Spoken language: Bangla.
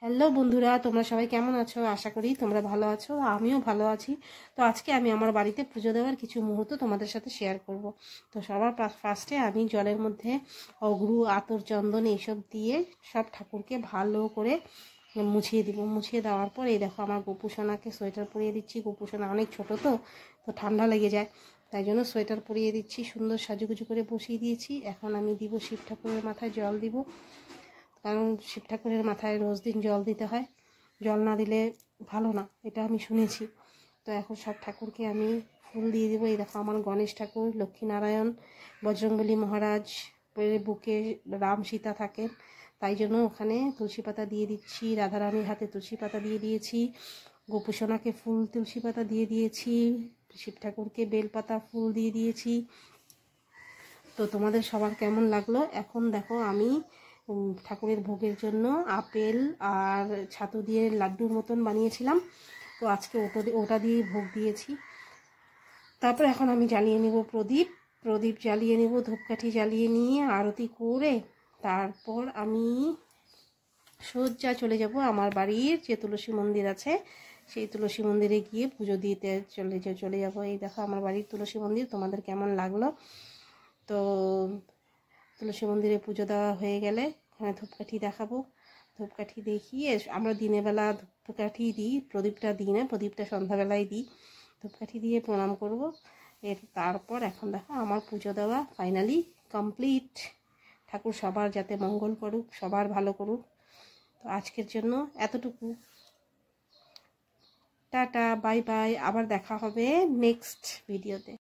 হ্যালো বন্ধুরা, তোমরা সবাই কেমন আছো? আশা করি তোমরা ভালো আছো, আমিও ভালো আছি। তো আজকে আমি আমার বাড়িতে পুজো দেওয়ার কিছু মুহূর্ত তোমাদের সাথে শেয়ার করব। তো সবার ফার্স্টে আমি জলের মধ্যে অগরু, আতর, চন্দন এইসব দিয়ে সব ঠাকুরকে ভালো করে মুছিয়ে দিব। মুছিয়ে দেওয়ার পর এই দেখো আমার গোপুসোনাকে সোয়েটার পরিয়ে দিচ্ছি। গোপুসোনা অনেক ছোট, তো ঠান্ডা লেগে যায়, তাই জন্য সোয়েটার পরিয়ে দিচ্ছি। সুন্দর সাজুগুজু করে বসিয়ে দিয়েছি। এখন আমি দিব শিব ঠাকুরের মাথায় জল দিব, কারণ শিব ঠাকুরের মাথায় রোজ দিন জল দিতে হয়, জল না দিলে ভালো না, এটা আমি শুনেছি। তো এখন সব ঠাকুরকে আমি ফুল দিয়ে দেবো। এই দেখো আমার গণেশ ঠাকুর, লক্ষ্মীনারায়ণ, বজরংবলী মহারাজ বুকে রাম সীতা থাকেন, তাই জন্য ওখানে তুলসী পাতা দিয়ে দিচ্ছি। রাধারানীর হাতে তুলসী পাতা দিয়ে দিয়েছি, গোপুসোনাকে ফুল তুলসী পাতা দিয়ে দিয়েছি, শিব ঠাকুরকে বেলপাতা ফুল দিয়ে দিয়েছি। তো তোমাদের সবার কেমন লাগলো? এখন দেখো আমি ঠাকুরের ভোগের জন্য আপেল আর ছাতু দিয়ে লাড্ডুর মতন বানিয়েছিলাম, তো আজকে ওটা দিয়ে ভোগ দিয়েছি। তারপর এখন আমি জ্বালিয়ে নেব প্রদীপ জ্বালিয়ে নেব, ধূপকাঠি জ্বালিয়ে নিয়ে আরতি করে তারপর আমি সোজা চলে যাব আমার বাড়ির যে তুলসী মন্দির আছে, সেই তুলসী মন্দিরে গিয়ে পুজো দিতে চলে যাব। এই দেখো আমার বাড়ির তুলসী মন্দির, তোমাদের কেমন লাগলো? তো তুলসী মন্দিরে পুজো দেওয়া হয়ে গেলে এখানে ধূপকাঠি দেখাবো। ধূপকাঠি দেখিয়ে আমরা দিনের বেলা ধূপকাঠি দিই, প্রদীপটা দিই না, প্রদীপটা সন্ধ্যাবেলায় দিই। ধূপকাঠি দিয়ে প্রণাম করব। তারপর এখন দেখো আমার পুজো দেওয়া ফাইনালি কমপ্লিট। ঠাকুর সবার যাতে মঙ্গল করুক, সবার ভালো করুক। তো আজকের জন্য এতটুকু। টাটা, বাই বাই, আবার দেখা হবে নেক্সট ভিডিওতে।